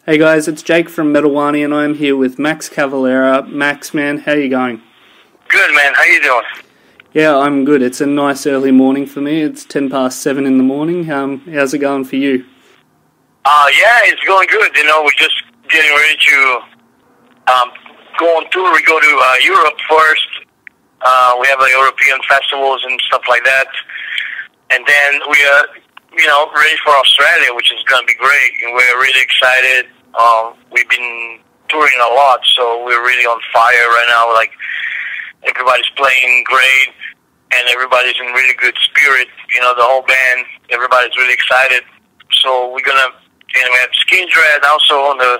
Hey guys, it's Jake from Wani, and I'm here with Max Cavalera. Max, man, how you going? Good, man. How you doing? Yeah, I'm good. It's a nice early morning for me. It's 7:10 in the morning. How's it going for you? Yeah, it's going good. You know, we're just getting ready to go on tour. We go to Europe first. We have European festivals and stuff like that. And then we are, ready for Australia, which is going to be great. And we're really excited. We've been touring a lot, so we're really on fire right now. Like, everybody's playing great, and everybody's in really good spirit. You know, the whole band, everybody's really excited. So we're going to, we have Skindred also on the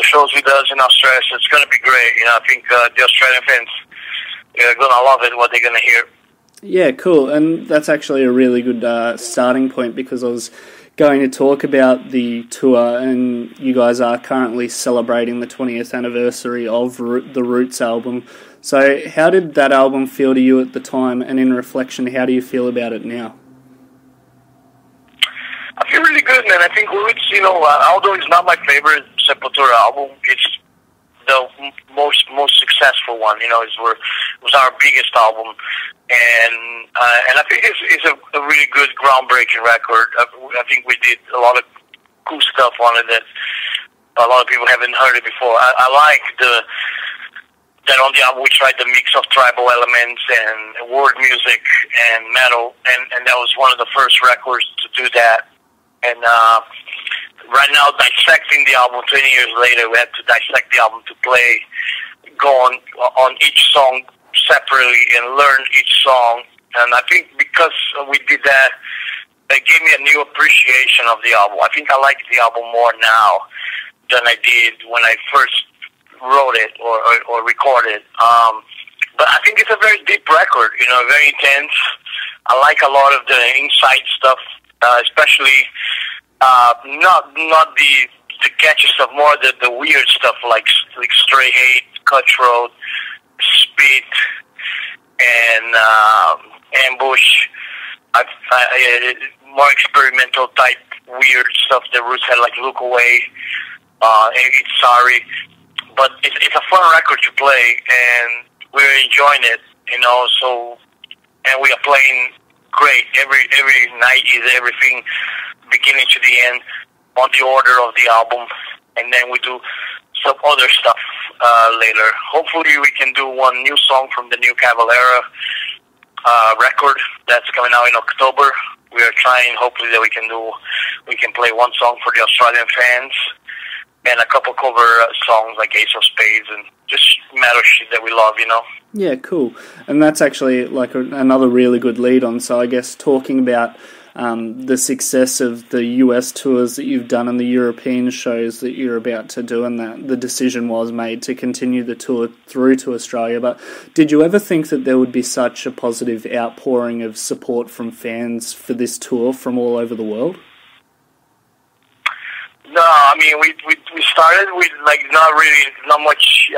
shows we does in Australia, so it's going to be great. I think the Australian fans are going to love it, what they're going to hear. Yeah, cool. And that's actually a really good starting point, because I was going to talk about the tour, and you guys are currently celebrating the 20th anniversary of the Roots album. So how did that album feel to you at the time, and in reflection, how do you feel about it now? I feel really good, man. I think Roots, although it's not my favorite Sepultura album, it's the most successful one. It was our biggest album, and I think it's a really good, groundbreaking record. I think we did a lot of cool stuff on it that a lot of people haven't heard it before. I like that on the album we tried the mix of tribal elements and world music and metal, and that was one of the first records to do that. And right now, dissecting the album 20 years later, we had to dissect the album to go on each song separately and learn each song. And I think because we did that, it gave me a new appreciation of the album. I think I like the album more now than I did when I first wrote it or recorded. But I think it's a very deep record, very intense. I like a lot of the inside stuff, especially not the catchy stuff, more the weird stuff like Stray Hate, Cutthroat, Spit, and Ambush. More experimental type weird stuff. The Roots had, like Look Away, and It's Sorry. But it's a fun record to play, and we're enjoying it, so, and we are playing great. Every night is everything, beginning to the end, on the order of the album, and then we do some other stuff later. Hopefully we can do one new song from the new Cavalera record that's coming out in October. We are trying, hopefully, that we can play one song for the Australian fans, and a couple cover songs like Ace of Spades and just metal shit that we love, Yeah, cool. And that's actually like another really good lead on. So I guess talking about the success of the US tours that you've done and the European shows that you're about to do, and that the decision was made to continue the tour through to Australia. But did you ever think that there would be such a positive outpouring of support from fans for this tour from all over the world? No, I mean, we started with, not much,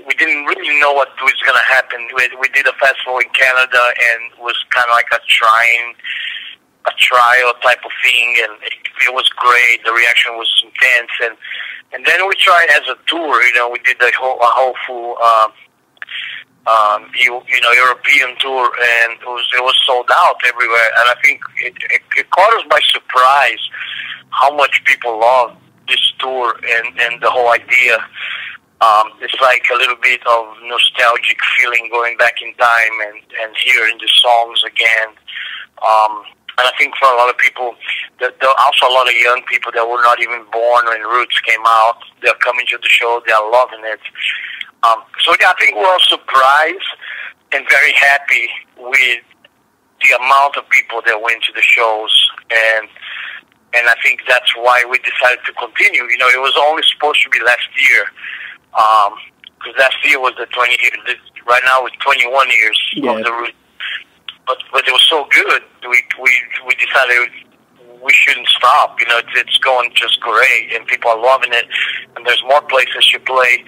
we didn't really know what was going to happen. We did a festival in Canada, and it was kind of like a trial type of thing, and it was great. The reaction was intense, and then we tried as a tour. We did a whole full European tour, and it was sold out everywhere. And I think it caught us by surprise how much people love this tour and the whole idea. It's like a little bit of nostalgic feeling, going back in time and hearing the songs again. And I think for a lot of people, there are also a lot of young people that were not even born when Roots came out. They're coming to the show. They're loving it. So yeah, I think we're all surprised and very happy with the amount of people that went to the shows, and I think that's why we decided to continue. It was only supposed to be last year, because last year was the 20 years. Right now it's 21 years of the Roots, but it was so good. We decided we shouldn't stop. It's going just great, and people are loving it, and there's more places to play.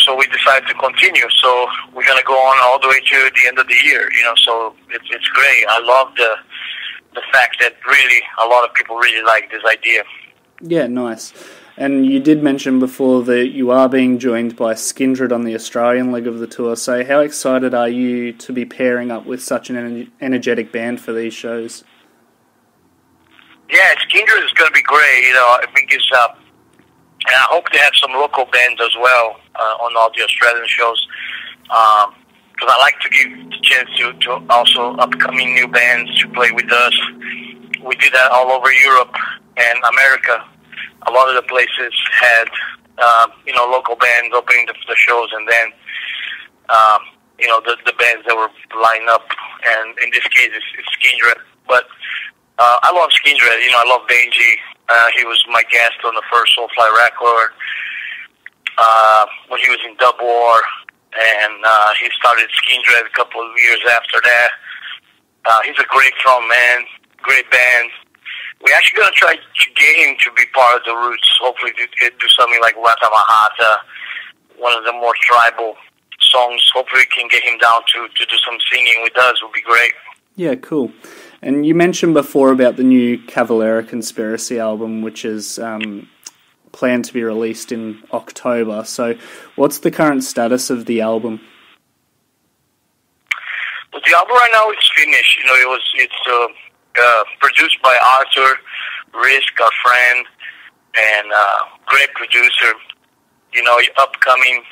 So we decided to continue. So we're going to go on all the way to the end of the year, so it's great. I love the fact that really a lot of people really like this idea. Yeah, nice. And you did mention before that you are being joined by Skindred on the Australian leg of the tour, so how excited are you to be pairing up with such an energetic band for these shows? Yeah, Skindred is going to be great. You know, I think it's, and I hope they have some local bands as well on all the Australian shows. Because I like to give the chance to also upcoming new bands to play with us. We did that all over Europe and America. A lot of the places had, you know, local bands opening the shows, and then, you know, the bands that were lined up. And in this case, it's Skindred. But I love Skindred. You know, I love Benji. He was my guest on the first Soulfly record when he was in Dub War, and he started Skindred a couple of years after that. He's a great frontman, great band. We're actually going to try to get him to be part of the Roots, hopefully do something like Wata Mahata, one of the more tribal songs. Hopefully we can get him down to do some singing with us. Would be great. Yeah, cool. And you mentioned before about the new Cavalera Conspiracy album, which is planned to be released in October. So what's the current status of the album? Well, the album right now is finished. You know, it's produced by Arthur Risk, our friend, and great producer. You know, upcoming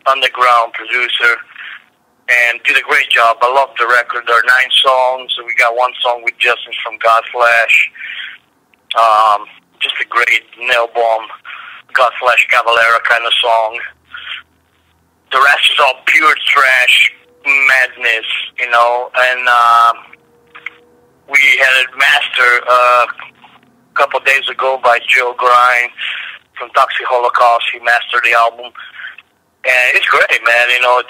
underground producer. And did a great job. I love the record. There are 9 songs. We got one song with Justin from Godflesh. Just a great nail bomb, Godflesh Cavalera kind of song. The rest is all pure thrash madness, you know. And we had it mastered a couple of days ago by Joe Grind from Toxic Holocaust. He mastered the album, and it's great, man. You know,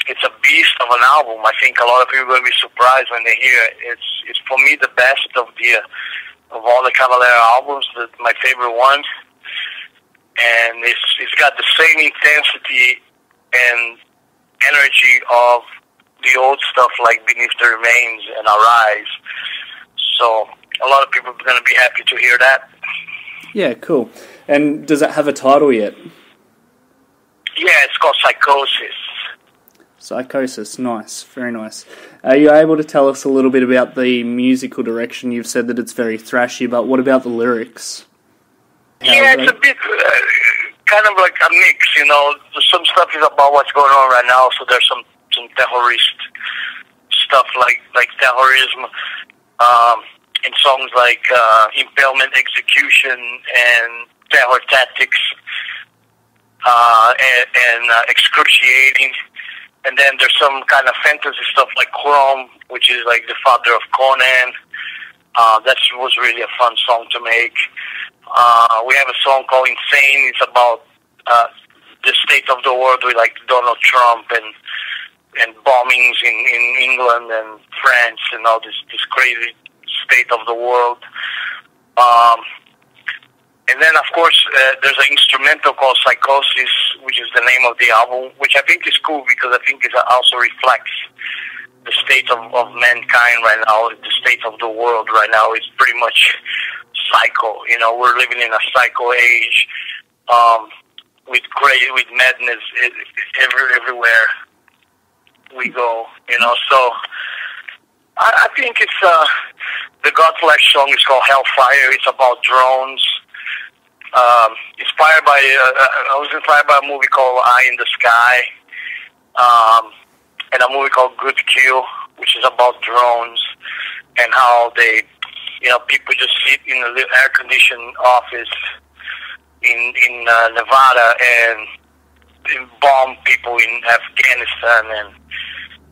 it's a beast of an album. I think a lot of people are going to be surprised when they hear it. It's for me the best of all the Cavalera albums, my favorite one. And it's got the same intensity and energy of the old stuff like Beneath the Remains and Arise. So a lot of people are going to be happy to hear that. Yeah, cool. And does it have a title yet? Yeah, it's called Psychosis. Psychosis, nice, very nice. Are you able to tell us a little bit about the musical direction? You've said that it's very thrashy, but what about the lyrics? Yeah, it's a bit kind of like a mix, you know. Some stuff is about what's going on right now, so there's some terrorist stuff like terrorism, in songs like impalement, execution, and terror tactics, and excruciating. And then there's some kind of fantasy stuff like Chrome, which is like the father of Conan. That was really a fun song to make. We have a song called Insane. It's about the state of the world with like Donald Trump and bombings in England and France and all this crazy state of the world. And then, of course, there's an instrumental called Psychosis, which is the name of the album, which I think is cool because I think it also reflects the state of mankind right now, the state of the world right now is pretty much psycho. You know, we're living in a psycho age with madness everywhere we go, you know. So I think it's the Godflesh song is called Hellfire. It's about drones. Inspired by I was inspired by a movie called Eye in the Sky, and a movie called Good Kill, which is about drones and how they, you know, people just sit in an air-conditioned office in Nevada and bomb people in Afghanistan and,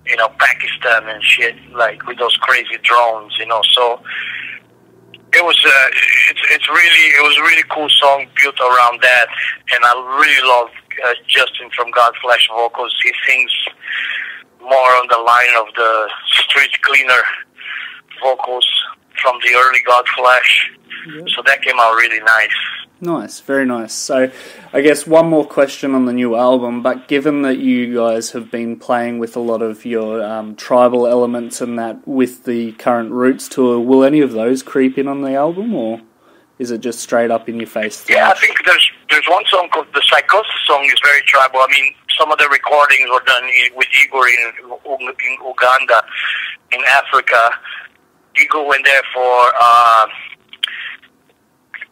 you know, Pakistan and shit, like with those crazy drones, you know. So it was it was a really cool song built around that, and I really love Justin from Godflesh vocals. He sings more on the line of the street cleaner vocals from the early Godflesh. Yep. So that came out really nice. Nice, very nice. So I guess one more question on the new album, but given that you guys have been playing with a lot of your tribal elements and that with the current Roots tour, will any of those creep in on the album, or is it just straight up in your face? Yeah, I think there's one song called the Psychosis song is very tribal. I mean, some of the recordings were done with Igor in Uganda, in Africa. Igor went there for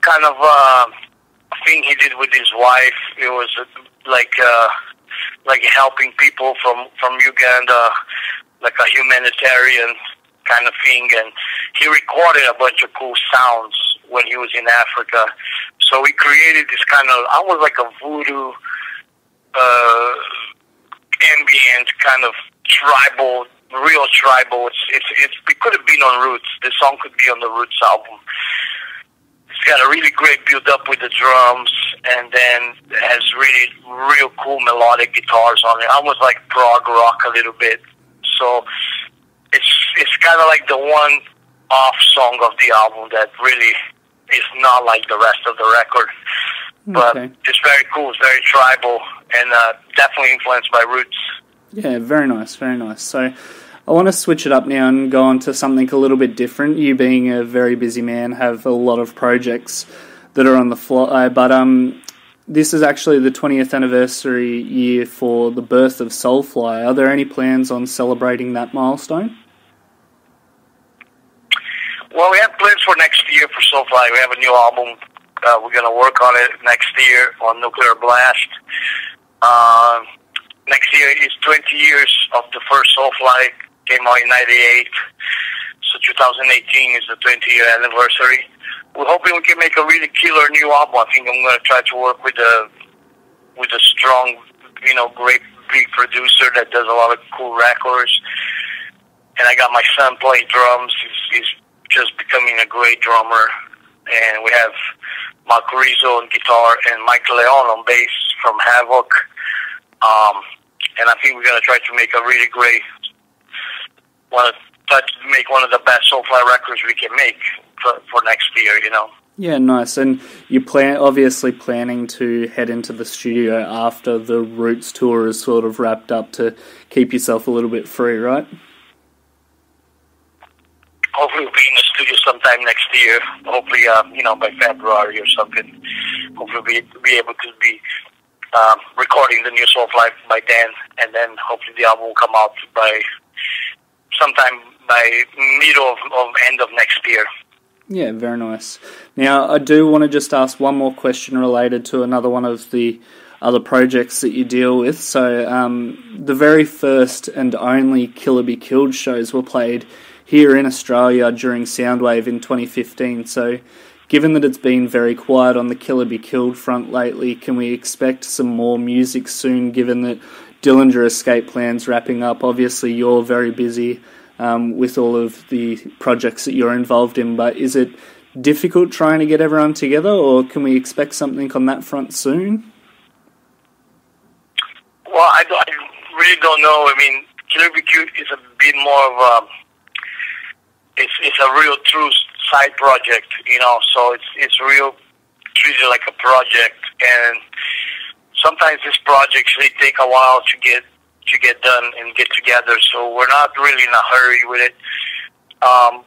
kind of a thing he did with his wife. It was like helping people from Uganda, like a humanitarian kind of thing, and he recorded a bunch of cool sounds when he was in Africa. So we created this kind of, almost like a voodoo, ambient kind of tribal, real tribal. It could have been on Roots. This song could be on the Roots album. It's got a really great build up with the drums, and then it has really real cool melodic guitars on it, almost like prog rock a little bit. So it's kind of like the one off song of the album that really is not like the rest of the record. But it's very cool, it's very tribal, and definitely influenced by Roots. Yeah, very nice, very nice. So I want to switch it up now and go on to something a little bit different. You being a very busy man, have a lot of projects that are on the fly, but this is actually the 20th anniversary year for the birth of Soulfly. Are there any plans on celebrating that milestone? Well, we have plans for next year for Soulfly. We have a new album. We're going to work on it next year on Nuclear Blast. Next year is 20 years of the first Soulfly. Came out in 98. So 2018 is the 20-year anniversary. We're hoping we can make a really killer new album. I think I'm going to try to work with a strong, great big producer that does a lot of cool records. And I got my son playing drums. He's just becoming a great drummer. And we have Mark Rizzo on guitar and Mike Leon on bass from Havoc. And I think we're going to try to make a really great, make one of the best Soulfly records we can make for next year, Yeah, nice. And you're obviously planning to head into the studio after the Roots tour is sort of wrapped up to keep yourself a little bit free, right? Hopefully we'll be in the studio sometime next year. Hopefully, by February or something. Hopefully we'll be able to be recording the new Soulfly by then, and then hopefully the album will come out by sometime by middle of end of next year. Yeah, very nice. Now, I do want to just ask one more question related to another one of the other projects that you deal with. So, the very first and only Killer Be Killed shows were played here in Australia during Soundwave in 2015. So, given that it's been very quiet on the Killer Be Killed front lately, can we expect some more music soon, given that Dillinger Escape Plan's wrapping up? Obviously, you're very busy with all of the projects that you're involved in, but is it difficult trying to get everyone together, or can we expect something on that front soon? Well, I really don't know. I mean, Killer Be Killed is a bit more of a, it's a real true side project, so it's real treated like a project, and sometimes these projects, they take a while to get done and get together, so we're not really in a hurry with it.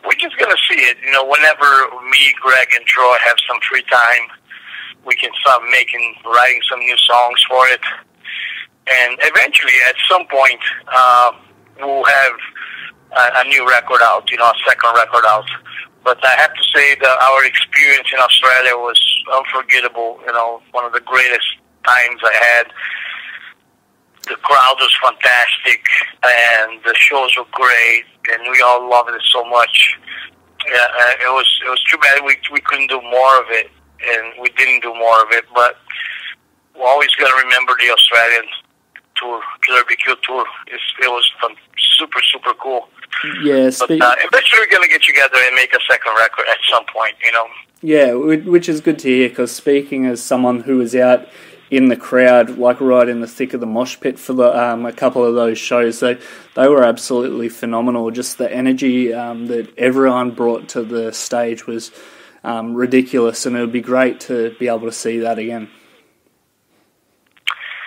We're just going to see it. Whenever me, Greg, and Troy have some free time, we can start writing some new songs for it. And eventually, at some point, we'll have a new record out, a second record out. But I have to say that our experience in Australia was unforgettable, one of the greatest times I had. The crowd was fantastic, and the shows were great, and we all loved it so much. Yeah, it was too bad we couldn't do more of it, and we didn't do more of it. But we're always gonna remember the Australian tour, Killer Be Killed tour. It was super, super cool. Yeah, but eventually we're gonna get together and make a second record at some point, Yeah, which is good to hear, because speaking as someone who was out in the crowd, like right in the thick of the mosh pit for a couple of those shows, they were absolutely phenomenal. Just the energy that everyone brought to the stage was ridiculous, and it would be great to be able to see that again.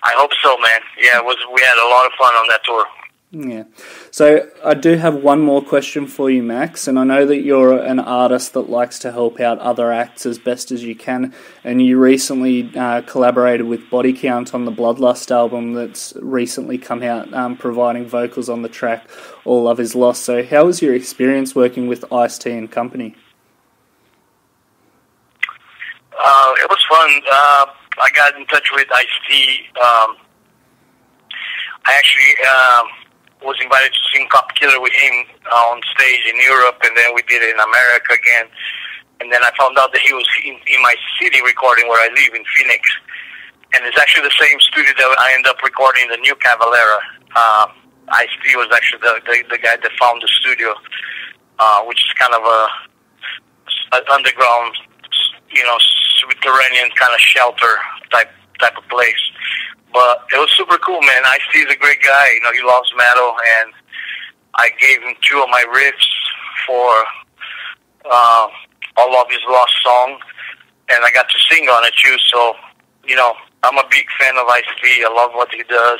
I hope so, man. Yeah, we had a lot of fun on that tour. Yeah. So I do have one more question for you, Max, and I know that you're an artist that likes to help out other acts as best as you can, and you recently collaborated with Body Count on the Bloodlust album that's recently come out, providing vocals on the track All Love Is Lost. So how was your experience working with Ice-T and company? It was fun. I got in touch with Ice-T. I actually was invited to sing Cop Killer with him on stage in Europe, and then we did it in America again. And then I found out that he was in my city recording where I live in Phoenix. And it's actually the same studio that I ended up recording the new Cavalera. Ice-T was actually the guy that found the studio, which is kind of an underground, subterranean kind of shelter type of place. But it was super cool, man. Ice-T is a great guy. He loves metal, and I gave him 2 of my riffs for All Love Is Lost song, and I got to sing on it too. So, I'm a big fan of Ice-T. I love what he does.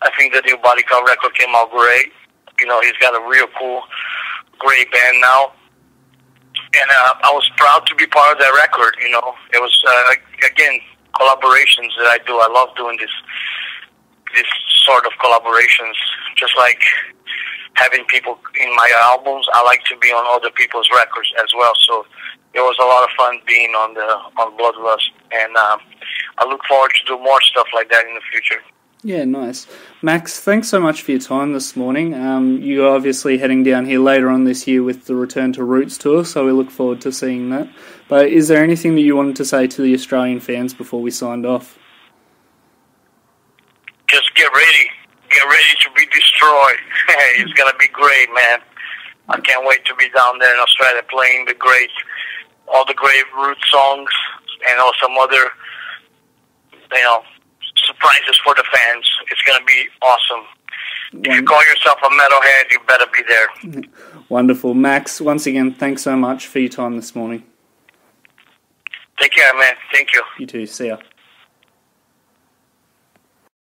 I think the new Body Count record came out great. He's got a real cool, great band now. And I was proud to be part of that record, It was, again, collaborations that I do. I love doing this sort of collaborations. Just like having people in my albums, I like to be on other people's records as well. So it was a lot of fun being on Bloodlust, and I look forward to do more stuff like that in the future. Yeah, nice. Max, thanks so much for your time this morning. You're obviously heading down here later on this year with the Return to Roots tour, so we look forward to seeing that. But is there anything that you wanted to say to the Australian fans before we signed off? Just get ready. Get ready to be destroyed. It's going to be great, man. I can't wait to be down there in Australia playing all the great root songs and also some other, surprises for the fans. It's going to be awesome. If you call yourself a metalhead, you better be there. Wonderful. Max, once again, thanks so much for your time this morning. Take care, man. Thank you. You too. See ya.